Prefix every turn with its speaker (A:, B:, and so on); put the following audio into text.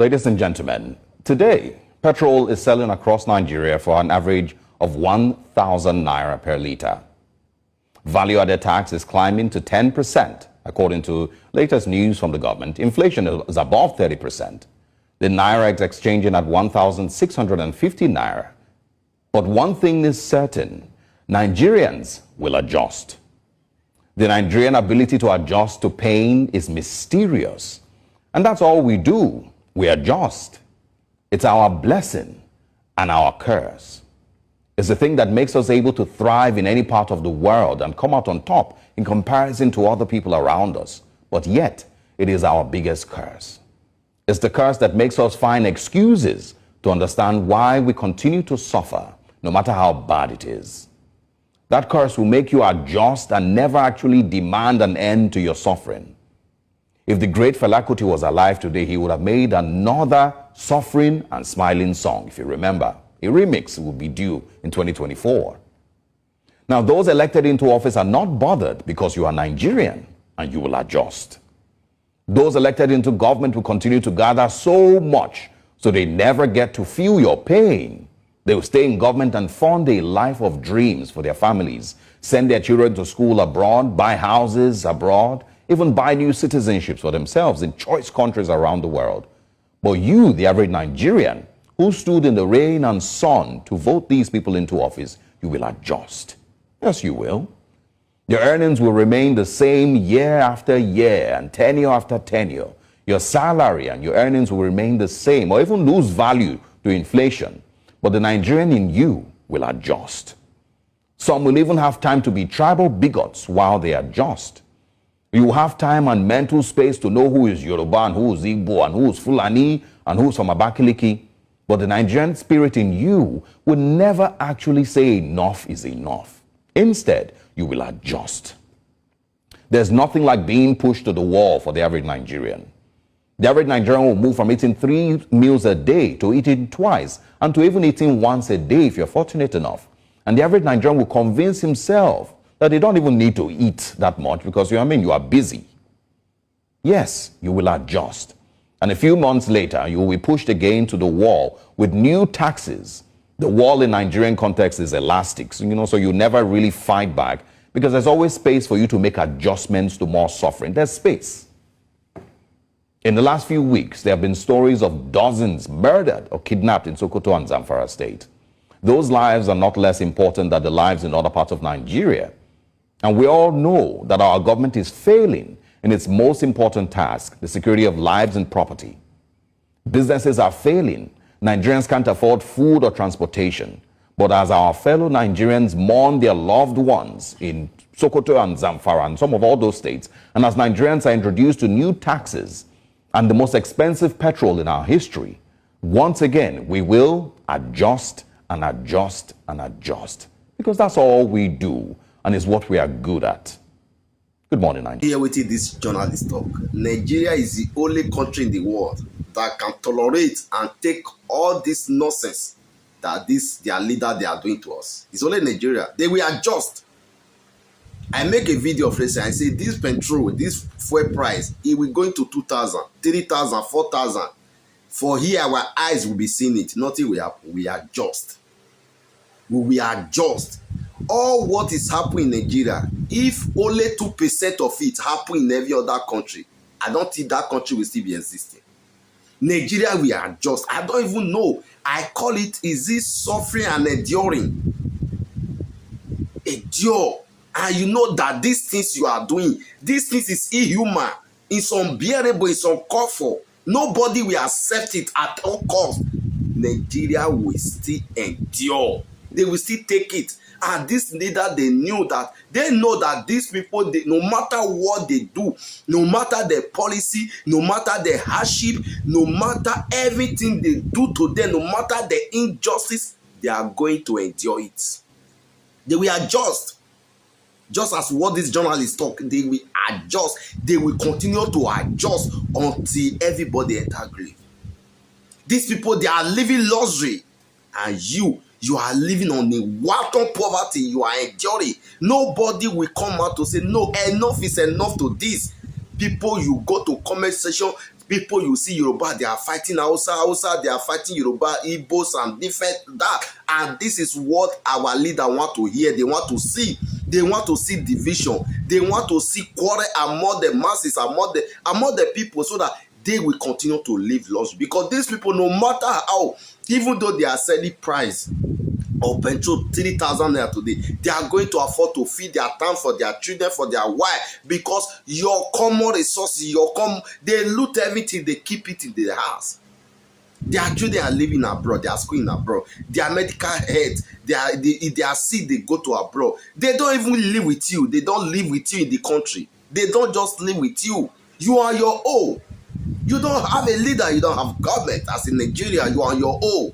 A: Ladies and gentlemen, today, petrol is selling across Nigeria for an average of 1,000 naira per litre. Value-added tax is climbing to 10%. According to latest news from the government, inflation is above 30%. The naira is exchanging at 1,650 naira. But one thing is certain, Nigerians will adjust. The Nigerian ability to adjust to pain is mysterious. And that's all we do. We adjust. It's our blessing and our curse. It's the thing that makes us able to thrive in any part of the world and come out on top in comparison to other people around us. But yet, it is our biggest curse. It's the curse that makes us find excuses to understand why we continue to suffer, no matter how bad it is. That curse will make you adjust and never actually demand an end to your suffering. If the great Fela Kuti was alive today, he would have made another suffering and smiling song, if you remember. A remix will be due in 2024. Now, those elected into office are not bothered because you are Nigerian and you will adjust. Those elected into government will continue to gather so much so they never get to feel your pain. They will stay in government and fund a life of dreams for their families, send their children to school abroad, buy houses abroad, even buy new citizenships for themselves in choice countries around the world. But you, the average Nigerian, who stood in the rain and sun to vote these people into office, you will adjust. Yes, you will. Your earnings will remain the same year after year and tenure after tenure. Your salary and your earnings will remain the same or even lose value to inflation. But the Nigerian in you will adjust. Some will even have time to be tribal bigots while they adjust. You will have time and mental space to know who is Yoruba and who is Igbo and who is Fulani and who is from Abakaliki. But the Nigerian spirit in you will never actually say enough is enough. Instead, you will adjust. There's nothing like being pushed to the wall for the average Nigerian. The average Nigerian will move from eating 3 meals a day to eating twice and to even eating once a day if you're fortunate enough. And the average Nigerian will convince himself that they don't even need to eat that much because you are busy. Yes, you will adjust. And a few months later, you will be pushed again to the wall with new taxes. The wall in Nigerian context is elastic, so you never really fight back because there's always space for you to make adjustments to more suffering. There's space. In the last few weeks, there have been stories of dozens murdered or kidnapped in Sokoto and Zamfara state. Those lives are not less important than the lives in other parts of Nigeria. And we all know that our government is failing in its most important task, the security of lives and property. Businesses are failing. Nigerians can't afford food or transportation. But as our fellow Nigerians mourn their loved ones in Sokoto and Zamfara and some of all those states, and as Nigerians are introduced to new taxes and the most expensive petrol in our history, once again, we will adjust and adjust and adjust. Because that's all we do. And it's what we are good at. Good morning, Nigeria.
B: Here with this journalist talk. Nigeria is the only country in the world that can tolerate and take all this nonsense that their leader they are doing to us. It's only Nigeria. They will adjust. I make a video of this and I say this petrol, this fuel price, it will go into 2,000, 3,000, 4,000. For here, our eyes will be seeing it. Nothing will happen. We adjust. We will adjust. All what is happening in Nigeria, if only 2% of it happen in every other country, I don't think that country will still be existing. Nigeria will adjust. I don't even know. I call it, is this suffering and enduring? Endure. And you know that these things you are doing, these things is inhuman, it's unbearable, it's uncalled for. Nobody will accept it at all costs. Nigeria will still endure. They will still take it. And this leader, they know that these people, no matter what they do, no matter their policy, no matter their hardship, no matter everything they do to them, no matter the injustice, they are going to endure it. They will adjust. Just as what these journalists talk, they will adjust. They will continue to adjust until everybody enter grave. These people, they are living luxury. And you are living on a wanton poverty. You are enduring. Nobody will come out to say, no, enough is enough to this. People, you go to comment section, People you see Yoruba, they are fighting Hausa, they are fighting Yoruba, Igbos, and different that. And this is what our leader want to hear. They want to see. They want to see division. They want to see quarrel among the masses, among the people, so that they will continue to live lost. Because these people, no matter how, even though they are selling price of petrol 3,000 naira today, they are going to afford to feed their town, for their children, for their wife, because your common resources, they loot everything, they keep it in their house. Their children are living abroad, they are schooling abroad, their medical heads, they are sick, they go to abroad. They don't even live with you. They don't live with you in the country. They don't just live with you. You are your own. You don't have a leader, you don't have government. As in Nigeria, you are your own.